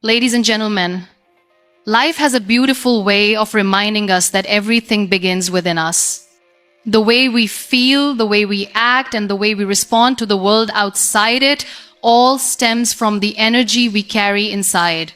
Ladies and gentlemen, life has a beautiful way of reminding us that everything begins within us. The way we feel, the way we act, and the way we respond to the world outside it all stems from the energy we carry inside.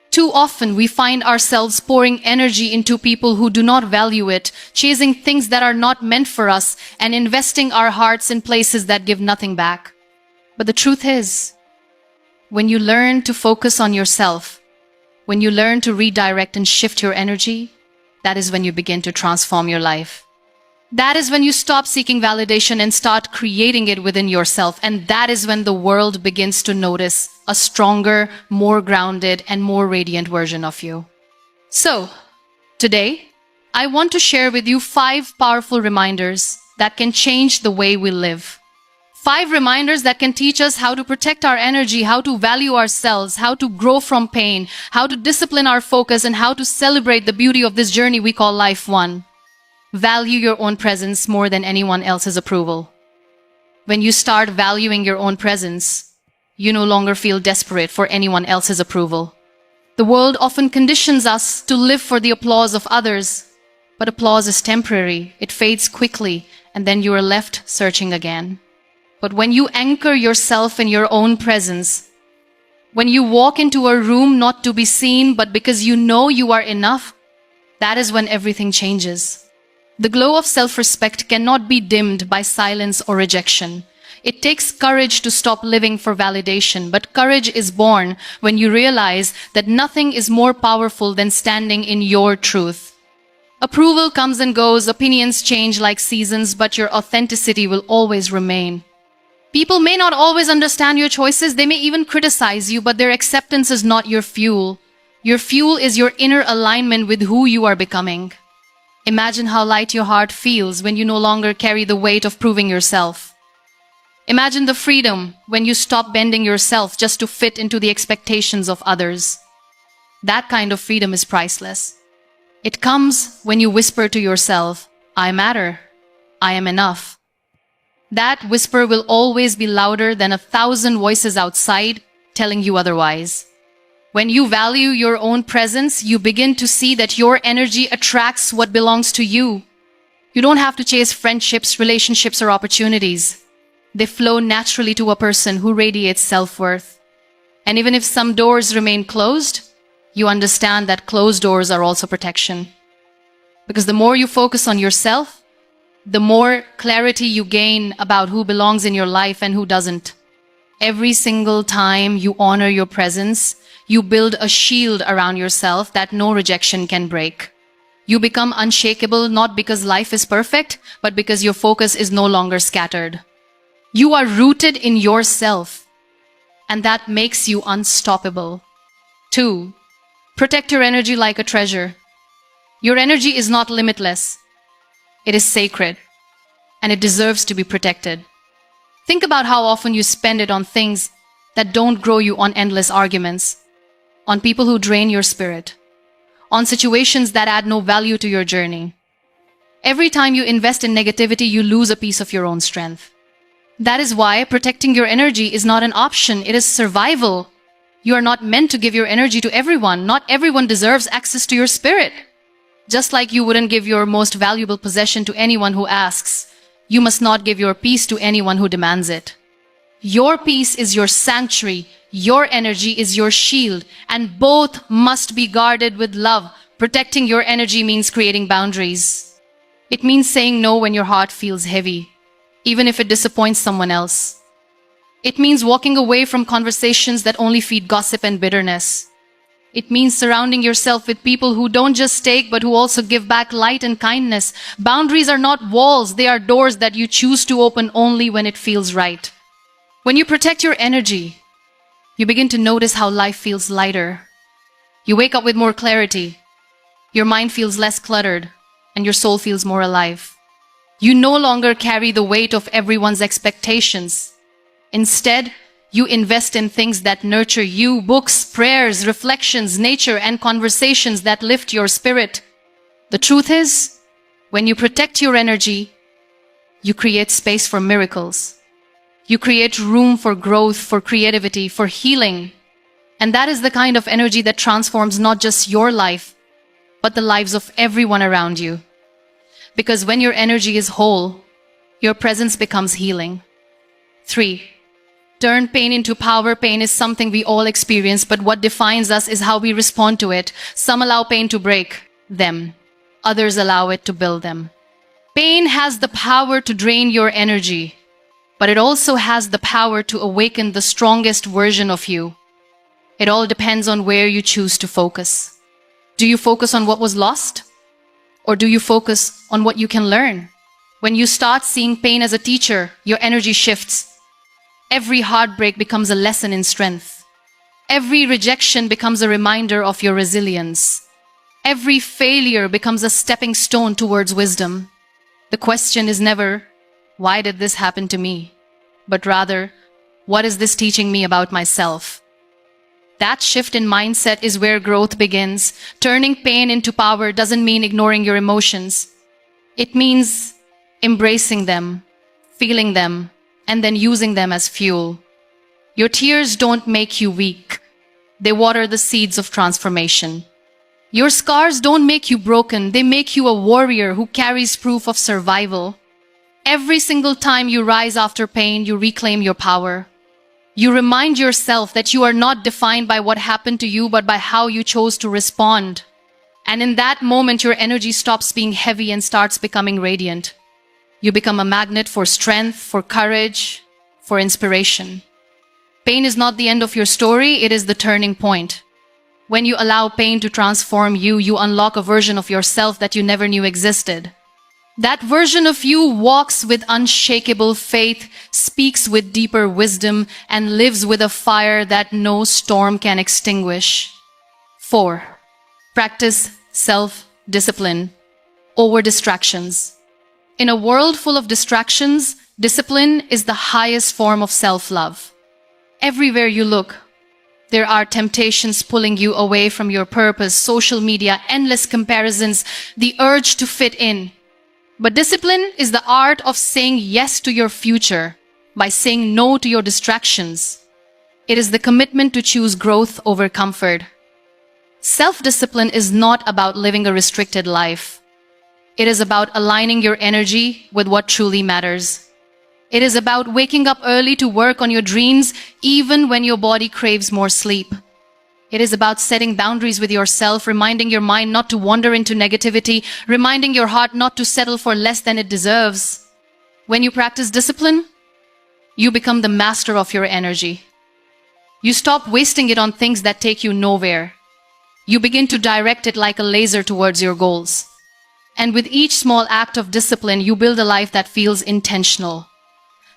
Too often we find ourselves pouring energy into people who do not value it, chasing things that are not meant for us, and investing our hearts in places that give nothing back. But the truth is, when you learn to focus on yourself, when you learn to redirect and shift your energy, that is when you begin to transform your life. That is when you stop seeking validation and start creating it within yourself. And that is when the world begins to notice a stronger, more grounded, and more radiant version of you. So, today, I want to share with you 5 powerful reminders that can change the way we live. 5 reminders that can teach us how to protect our energy, how to value ourselves, how to grow from pain, how to discipline our focus, and how to celebrate the beauty of this journey we call life. 1. Value your own presence more than anyone else's approval. When you start valuing your own presence, you no longer feel desperate for anyone else's approval. The world often conditions us to live for the applause of others, but applause is temporary, it fades quickly, and then you are left searching again. But when you anchor yourself in your own presence, when you walk into a room not to be seen, but because you know you are enough, that is when everything changes. The glow of self-respect cannot be dimmed by silence or rejection. It takes courage to stop living for validation, but courage is born when you realize that nothing is more powerful than standing in your truth. Approval comes and goes, opinions change like seasons, but your authenticity will always remain. People may not always understand your choices, they may even criticize you, but their acceptance is not your fuel. Your fuel is your inner alignment with who you are becoming. Imagine how light your heart feels when you no longer carry the weight of proving yourself. Imagine the freedom when you stop bending yourself just to fit into the expectations of others. That kind of freedom is priceless. It comes when you whisper to yourself, I matter, I am enough. That whisper will always be louder than 1,000 voices outside telling you otherwise. When you value your own presence, you begin to see that your energy attracts what belongs to you. You don't have to chase friendships, relationships, or opportunities. They flow naturally to a person who radiates self-worth. And even if some doors remain closed, you understand that closed doors are also protection. Because the more you focus on yourself, the more clarity you gain about who belongs in your life and who doesn't. Every single time you honor your presence, you build a shield around yourself that no rejection can break. You become unshakable not because life is perfect, but because your focus is no longer scattered. You are rooted in yourself, and that makes you unstoppable. 2. Protect your energy like a treasure. Your energy is not limitless. It is sacred, and it deserves to be protected. Think about how often you spend it on things that don't grow you, on endless arguments, on people who drain your spirit, on situations that add no value to your journey. Every time you invest in negativity, you lose a piece of your own strength. That is why protecting your energy is not an option, it is survival. You are not meant to give your energy to everyone. Not everyone deserves access to your spirit. Just like you wouldn't give your most valuable possession to anyone who asks, you must not give your peace to anyone who demands it. Your peace is your sanctuary, your energy is your shield, and both must be guarded with love. Protecting your energy means creating boundaries. It means saying no when your heart feels heavy, even if it disappoints someone else. It means walking away from conversations that only feed gossip and bitterness. It means surrounding yourself with people who don't just take, but who also give back light and kindness. Boundaries are not walls, they are doors that you choose to open only when it feels right. When you protect your energy, you begin to notice how life feels lighter. You wake up with more clarity. Your mind feels less cluttered, and your soul feels more alive. You no longer carry the weight of everyone's expectations. Instead, you invest in things that nurture you, books, prayers, reflections, nature, and conversations that lift your spirit. The truth is, when you protect your energy, you create space for miracles. You create room for growth, for creativity, for healing. And that is the kind of energy that transforms not just your life, but the lives of everyone around you. Because when your energy is whole, your presence becomes healing. 3. Turn pain into power. Pain is something we all experience, but what defines us is how we respond to it. Some allow pain to break them. Others allow it to build them. Pain has the power to drain your energy, but it also has the power to awaken the strongest version of you. It all depends on where you choose to focus. Do you focus on what was lost? Or do you focus on what you can learn? When you start seeing pain as a teacher, your energy shifts. Every heartbreak becomes a lesson in strength. Every rejection becomes a reminder of your resilience. Every failure becomes a stepping stone towards wisdom. The question is never, why did this happen to me? But rather, what is this teaching me about myself? That shift in mindset is where growth begins. Turning pain into power doesn't mean ignoring your emotions. It means embracing them, feeling them, and then using them as fuel. Your tears don't make you weak. They water the seeds of transformation. Your scars don't make you broken. They make you a warrior who carries proof of survival. Every single time you rise after pain, you reclaim your power. You remind yourself that you are not defined by what happened to you, but by how you chose to respond. And in that moment, your energy stops being heavy and starts becoming radiant. You become a magnet for strength, for courage, for inspiration. Pain is not the end of your story, it is the turning point. When you allow pain to transform you, you unlock a version of yourself that you never knew existed. That version of you walks with unshakable faith, speaks with deeper wisdom, and lives with a fire that no storm can extinguish. 4. Practice self-discipline over distractions. In a world full of distractions, discipline is the highest form of self-love. Everywhere you look, there are temptations pulling you away from your purpose, social media, endless comparisons, the urge to fit in. But discipline is the art of saying yes to your future by saying no to your distractions. It is the commitment to choose growth over comfort. Self-discipline is not about living a restricted life. It is about aligning your energy with what truly matters. It is about waking up early to work on your dreams even when your body craves more sleep. It is about setting boundaries with yourself, reminding your mind not to wander into negativity, reminding your heart not to settle for less than it deserves. When you practice discipline, you become the master of your energy. You stop wasting it on things that take you nowhere. You begin to direct it like a laser towards your goals. And with each small act of discipline, you build a life that feels intentional.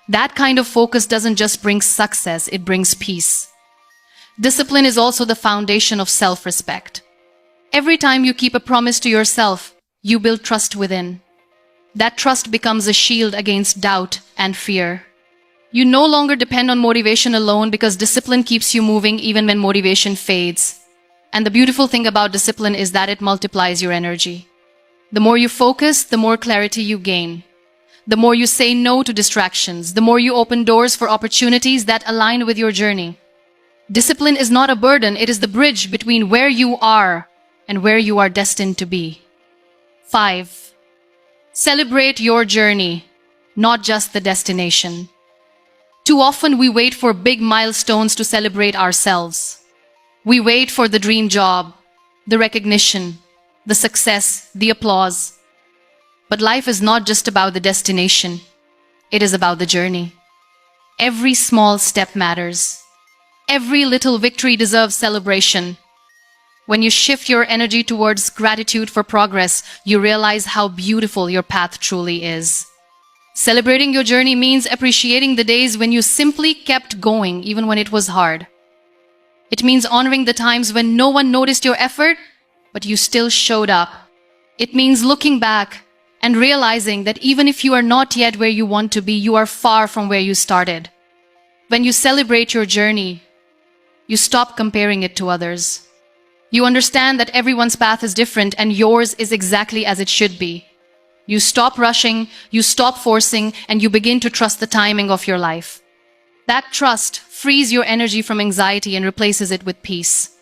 That kind of focus doesn't just bring success, it brings peace. Discipline is also the foundation of self-respect. Every time you keep a promise to yourself, you build trust within. That trust becomes a shield against doubt and fear. You no longer depend on motivation alone because discipline keeps you moving even when motivation fades. And the beautiful thing about discipline is that it multiplies your energy. The more you focus, the more clarity you gain. The more you say no to distractions, the more you open doors for opportunities that align with your journey. Discipline is not a burden, it is the bridge between where you are and where you are destined to be. 5. Celebrate your journey, not just the destination. Too often we wait for big milestones to celebrate ourselves. We wait for the dream job, the recognition, the success, the applause. But life is not just about the destination. It is about the journey. Every small step matters. Every little victory deserves celebration. When you shift your energy towards gratitude for progress, you realize how beautiful your path truly is. Celebrating your journey means appreciating the days when you simply kept going, even when it was hard. It means honoring the times when no one noticed your effort, but you still showed up. It means looking back and realizing that even if you are not yet where you want to be, you are far from where you started. When you celebrate your journey, you stop comparing it to others. You understand that everyone's path is different and yours is exactly as it should be. You stop rushing, you stop forcing, and you begin to trust the timing of your life. That trust frees your energy from anxiety and replaces it with peace.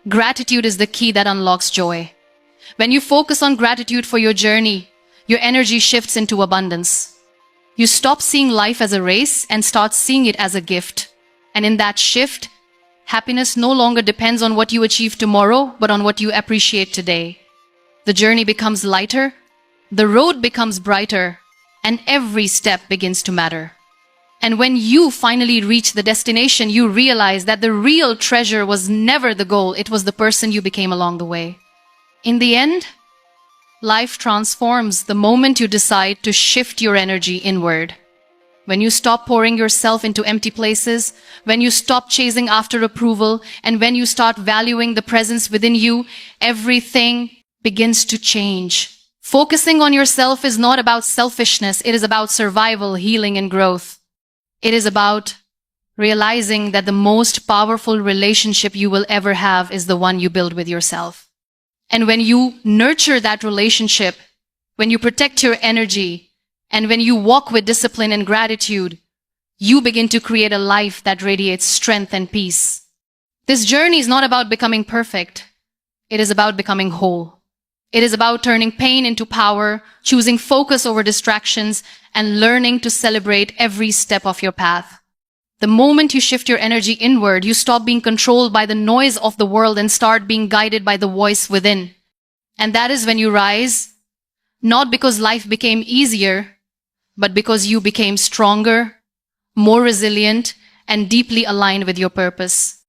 Gratitude is the key that unlocks joy. When you focus on gratitude for your journey, your energy shifts into abundance. You stop seeing life as a race and start seeing it as a gift. And in that shift, happiness no longer depends on what you achieve tomorrow, but on what you appreciate today. The journey becomes lighter, the road becomes brighter, and every step begins to matter. And when you finally reach the destination, you realize that the real treasure was never the goal, it was the person you became along the way. In the end, life transforms the moment you decide to shift your energy inward. When you stop pouring yourself into empty places, when you stop chasing after approval, and when you start valuing the presence within you, everything begins to change. Focusing on yourself is not about selfishness, it is about survival, healing, and growth. It is about realizing that the most powerful relationship you will ever have is the one you build with yourself. And when you nurture that relationship, when you protect your energy, and when you walk with discipline and gratitude, you begin to create a life that radiates strength and peace. This journey is not about becoming perfect. It is about becoming whole. It is about turning pain into power, choosing focus over distractions, and learning to celebrate every step of your path. The moment you shift your energy inward, you stop being controlled by the noise of the world and start being guided by the voice within. And that is when you rise, not because life became easier, but because you became stronger, more resilient, and deeply aligned with your purpose.